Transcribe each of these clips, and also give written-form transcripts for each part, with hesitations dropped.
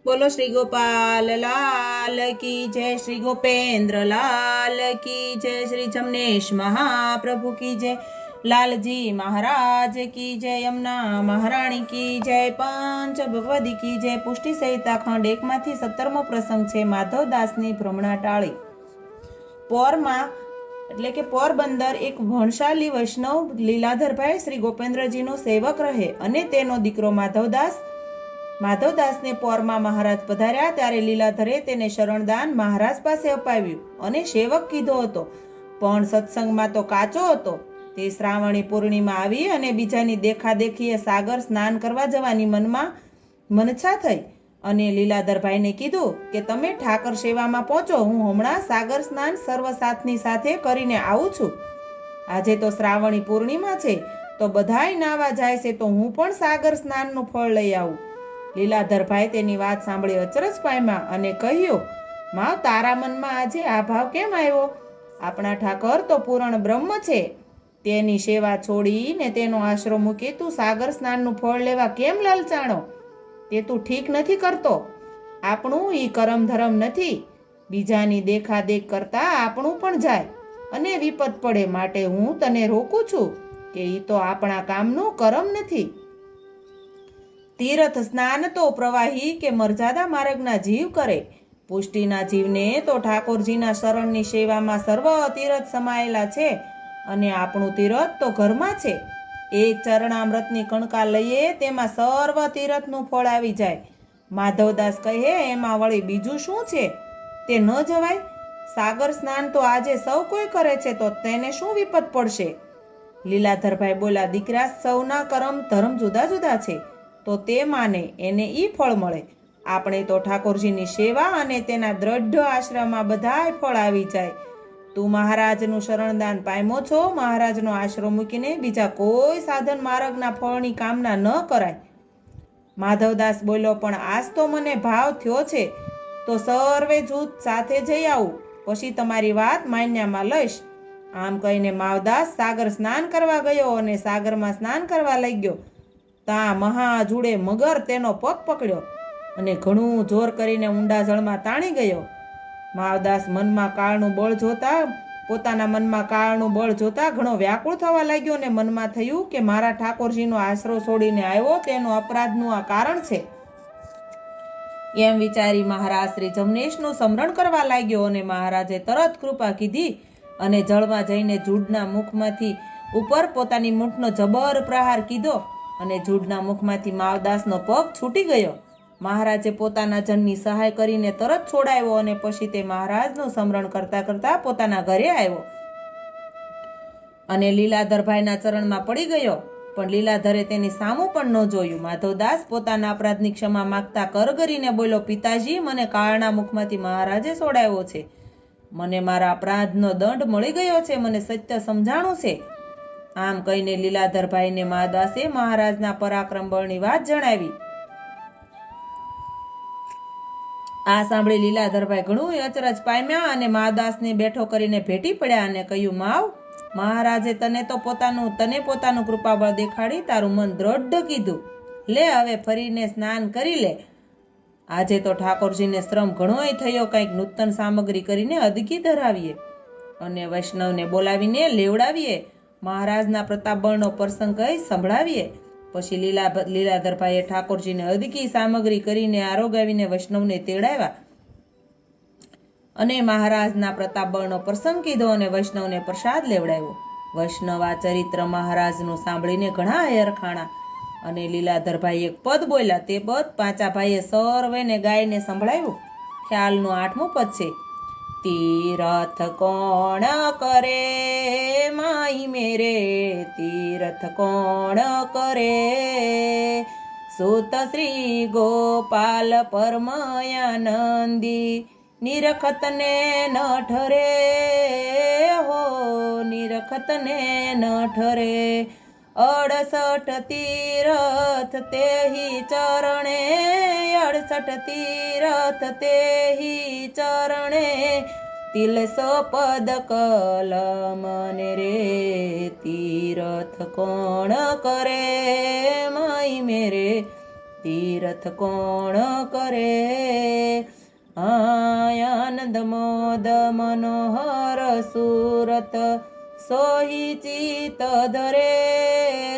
बोलो श्री गोपाल लाल की जय, श्री गोपेंद्र लाल की जय, श्री जमनेश महाप्रभु की जय, लालजी महाराज की जय, यमुना महाराणी की जय, पंच भगवदी की जय। पुष्टि संहिता खंड 1 मांथी 17मो प्रसंग छे माधवदासनी भ्रमણા टाળી। પોરમાં એટલે કે પોરબંદર એક ભણશાલી વૈષ્ણવ લીલાધરભાઈ શ્રી ગોપેન્દ્રજીનો સેવક રહે અને તેનો દીકરો માધવદાસને પોરમાં મહારાજ પધાર્યા ત્યારે લીલાધરે તેને શરણદાન મહારાજ પાસે અપાવ્યું અને સેવક કીધો હતો, પણ સત્સંગમાં તો કાચો હતો। તે શ્રાવણી પૂર્ણિમા આવી અને બીજાની દેખાદેખીએ સાગર સ્નાન કરવા જવાની મનમાં મનછા થઈ અને લીલાધરભાઈને કીધું કે તમે ઠાકર સેવામાં પહોંચો, હું હમણાં સાગર સ્નાન સર્વ સાથની સાથે કરીને આવું છું। આજે તો શ્રાવણી પૂર્ણિમા છે તો બધાય નાવા જાય છે, તો હું પણ સાગર સ્નાનનું ફળ લઈ આવું। લીલાધરભાઈ તેની વાત સાંભળી અચરજ પામ્યા અને કહ્યું, માવ તારા મનમાં આજે આ ભાવ કેમ આવ્યો? આપણા ઠાકર તો પૂરણ બ્રહ્મ છે, તેની સેવા છોડીને તેનો આશરો મૂકી તું સાગર સ્નાનનું ફળ લેવા કેમ લલચાણો? તે તું ઠીક નથી કરતો। આપણું ઈ કરમ ધરમ નથી, બીજાની દેખાદેખ કરતા આપણું પણ જાય અને વિપત પડે, માટે હું તને રોકું છું કે ઈ તો આપણા કામનું કરમ નથી। तीर्थ स्नान तो प्रवाही के मर्यादा मार्गना जीव करे, पुष्टिना जीवने तो ठाकोरजीना शरणनी सेवामां सर्व तीर्थ समायेला छे अने आपणुं तीर्थ तो घरमां छे। एक चरणामृतनी कणका लईए तेमां सर्व तीर्थनुं फळ आवी जाय। माधवदास कहे, एमां वળી बीजुं शुं छे? ते न जवाय? सागर स्नान तो आजे सौ कोई करे छे, तो तेने शुं विपत पड़शे? लीलाधरभाई बोला, दीकरा सौना करम धर्म जुदा जुदा छे, तो ते माने एने ई फळ मळे। આપણે તો ઠાકોરજીની સેવા અને તેના દ્રઢ આશ્રમમાં બધાય ફળ આવી જાય। તું મહારાજનું શરણદાન પામ્યો છો, મહારાજનો આશરો મૂકીને બીજા કોઈ સાધન માર્ગના ફળની કામના ન કરાય। માધવદાસ બોલ્યો, પણ આજ તો મને ભાવ થયો છે, તો સર્વે જૂથ સાથે જઈ આવું, પછી તમારી વાત માન્યામાં લઈશ। આમ કહીને માવદાસ સાગર સ્નાન કરવા ગયો અને સાગરમાં સ્નાન કરવા લાગ્યો। તા મહાજુડે મગર તેનો પગ પકડ્યો અને ઘણું જોર કરીને ઊંડા જળમાં તાણી ગયો। માવદાસ મનમાં કાળનું બળ જોતા ઘણો વ્યાકુળ થવા લાગ્યો અને મનમાં થયું કે મારા ઠાકોરજીનો આશરો છોડીને આવ્યો તેનો અપરાધનું આ કારણ છે। એમ વિચારી મહારાજ શ્રી જમનેશનું સ્મરણ કરવા લાગ્યો અને મહારાજે તરત કૃપા કીધી અને જળમાં જઈને જૂડના મુખમાંથી ઉપર પોતાની મૂઠનો જબર પ્રહાર કીધો અને જૂડના મુખમાંથી માવદાસનો પગ છૂટી ગયો। મહારાજે પોતાના જનની સહાય કરીને તરત છોડાવ્યો અને પછી તે મહારાજનું સ્મરણ કરતા કરતા પોતાના ઘરે આવ્યો અને લીલાધરભાઈના ચરણમાં પડી ગયો, પણ લીલાધરે તેની સામું પણ ન જોયું। માધવદાસ પોતાના અપરાધની ક્ષમા માંગતા કરગરીને બોલ્યો, પિતાજી, મને કાળના મુખમાંથી મહારાજે છોડાવ્યો છે, મને મારા અપરાધનો દંડ મળી ગયો છે, મને સત્ય સમજાણું છે। આમ કહીને લીલાધરભાઈને માધવદાસે મહારાજના પરાક્રમ બળની વાત જણાવી। આ સાંભળી લીલાધરભાઈ ઘણું અચરજ પામ્યા અને માધવદાસને બેઠો કરીને ભેટી પડ્યા અને કહ્યું, માવ, મહારાજે તને પોતાનું કૃપાબળ દેખાડી તારું મન દ્રઢ કીધું, લે હવે ફરીને સ્નાન કરી લે। આજે તો ઠાકોરજીને શ્રમ ઘણોય થયો, કંઈક નૂતન સામગ્રી કરીને અદગી ધરાવીએ અને વૈષ્ણવને બોલાવીને લેવડાવીએ, મહારાજના પ્રતાપબળનો પ્રસંગ કહી સંભળાવીએ। પછી લીલાધરભાઈએ ઠાકોરજીને અદકી સામગ્રી કરીને આરોગાવીને વૈષ્ણવને તેડાવ્યા અને મહારાજના પ્રતાપબળનો પ્રસંગ કીધો અને વૈષ્ણવને પ્રસાદ લેવડાવ્યો। વૈષ્ણવ આ ચરિત્ર મહારાજનું સાંભળીને ઘણા હરખાણા અને લીલાધરભાઈ એક પદ બોલ્યા, તે પદ પાંચાભાઈએ સર્વેને ગાયને સંભળાવ્યું। ખ્યાલનું 8મું પદ છે, तीरथ कौन करे माई मेरे, तीरथ कौन करे, सुत श्री गोपाल परमयानंदी, निरखत ने न ठरे हो, निरखत ने न ठरे, 68 तीरथ ते ही चरणे, 68 तीरथ ते ही चरणे, 300 पद कलम ने रे, तीरथ कौन करे माई मेरे, तीरथ कौन करे। આનંદ મોદ મનોહર સુરત સોહી ચિત ધરે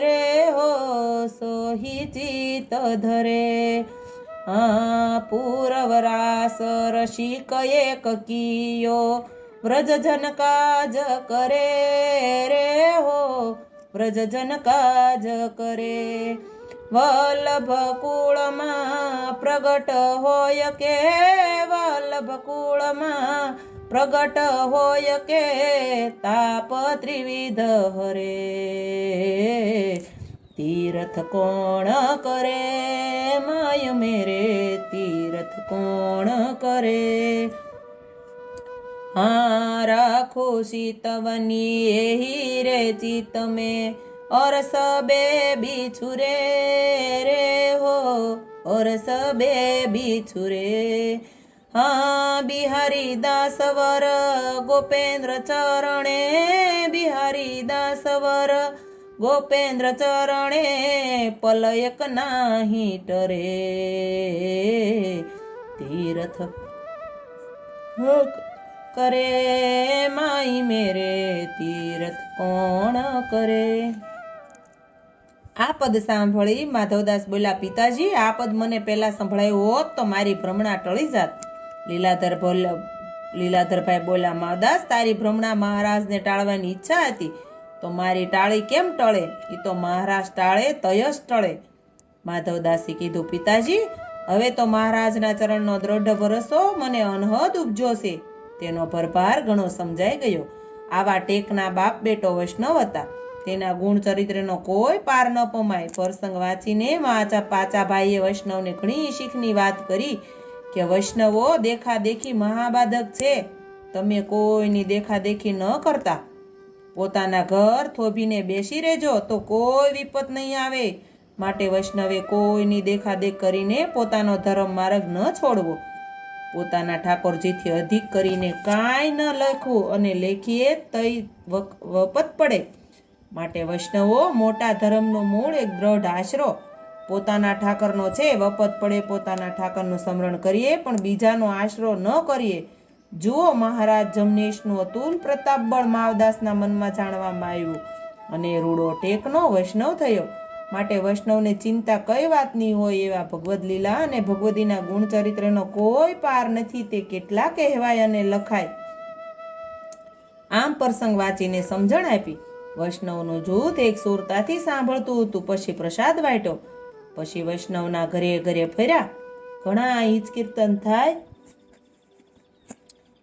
રે હો સોહી ચિત ધરે પૂરવરાસ રસિક એક કિયો વ્રજજન કાજ કરે રે હો વ્રજજન કાજ કરે વલ્લભ કુળમાં પ્રગટ હોય કે વલ્લભ કુળમાં પ્રગટ હોય કે તાપ ત્રિવિધ હરે તીર્થ કોણ કરે માય મેરે તીર્થ કોણ કરે રાખો સીતવની એહી રે ચિત में और सबे बिछुरे रे हो और सबे बिछुरे बिहारी दास वर गोपेन्द्र चरणे बिहारी दास वर गोपेन्द्र चरणे पलयक नाही टरे तीर्थ करे माई मेरे तीर्थ कोण करे। આ પદ સાંભળી માધવદાસ બોલ્યા, પિતાજી આ પદ મને પહેલા સંભળાયું હોત તો મારી ભ્રમણા ટળી જાત। લીલાધરભાઈ બોલ્યા, માધવદાસ તારી ભ્રમણા મહારાજને ટાળવાની ઈચ્છા હતી તો મારી ટાળી કેમ ટળે? એ તો મહારાજ ટાળે તય જ ટળે। માધવદાસે કીધું, પિતાજી હવે તો મહારાજના ચરણનો દ્રઢ ભરોસો મને અનહદ ઉપજો છે, તેનો ભરભાર ઘણો સમજાઈ ગયો। આવા ટેકના બાપ બેટો વૈષ્ણવ હતા, તેના ગુણ ચરિત્રનો કોઈ પાર ન પમાય। પ્રસંગ વાંચીને પાચા ભાઈએ વૈષ્ણવને ઘણી શીખની વાત કરી કે વૈષ્ણવો દેખાદેખી મહાબાધક છે, તમે કોઈની દેખાદેખી ન કરતા, પોતાના ઘર થોભીને બેસી રહેજો તો કોઈ વિપત નહીં આવે। માટે વૈષ્ણવે કોઈની દેખાદેખ કરીને પોતાનો ધર્મ માર્ગ ન છોડવો, પોતાના ઠાકોરજીથી અધિક કરીને કાંઈ ન લખવું અને લેખીએ તઈ વપત પડે। માટે વૈષ્ણવો મોટા ધર્મનો મૂળ એક દ્રઢ આશરો પોતાના ઠાકરનો છે। વપત પડે પોતાના ઠાકરનું સ્મરણ કરીએ પણ બીજાનો આશરો ન કરીએ। જુઓ મહારાજ જમનેશનું અતુલ પ્રતાપ બળ માવદાસના મનમાં જાણવામાં આવ્યું અને રૂડો ટેકનો વૈષ્ણવ થયો। માટે વૈષ્ણવને ચિંતા કઈ વાતની હોય, એવા ભગવદ લીલા અને ભગવદીના ગુણ ચરિત્રનો કોઈ પાર નથી, તે કેટલા કહેવાય અને લખાય। આમ પ્રસંગ વાંચીને સમજણ આપી। વૈષ્ણવનું જૂથ એક સુરતાથી સાંભળતું હતું। પછી પ્રસાદ વાટ્યો, પછી વૈષ્ણવના ઘરે ઘરે ફર્યા। ઘણા હિંચ કીર્તન થાય,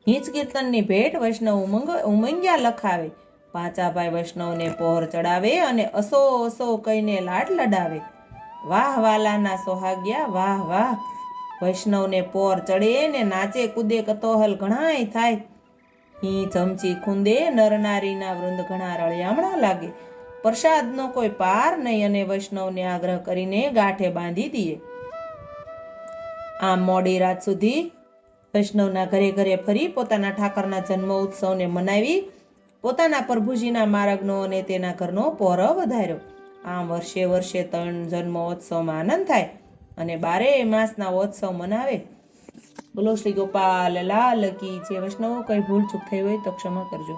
હિંચ કીર્તનની ભેટ વૈષ્ણવ ઉમંગ્યા લખાવે। પાંચાભાઈ વૈષ્ણવને પહોર ચડાવે અને અસો અસો કહીને લાડ લડાવે। વાહ વાલાના સોહાગ્યા વાહ વાહ, વૈષ્ણવને પોર ચડે ને નાચે કૂદે કતોહલ ઘણાય થાય। હી ચમચી ખૂંદે નર નારીના વૃંદ ઘણા રળિયામણા લાગે। પ્રસાદનો કોઈ પાર નહીં અને વૈષ્ણવને આગ્રહ કરીને ગાંઠે બાંધી દઈએ। આમ મોડી રાત સુધી વૈષ્ણવના ઘરે ઘરે ફરી પોતાના ઠાકરના જન્મ ઉત્સવને મનાવી પોતાના પ્રભુજીના માર્ગનો અને તેના ઘરનો પહોરો વધાર્યો। આમ વર્ષે વર્ષે 3 જન્મોત્સવમાં આનંદ થાય અને 12 માસના ઉત્સવ મનાવે। બોલો શ્રી ગોપાલ લાલ કી જય। વૈષ્ણવો કઈ ભૂલ ચૂક થઈ હોય તો ક્ષમા કરજો।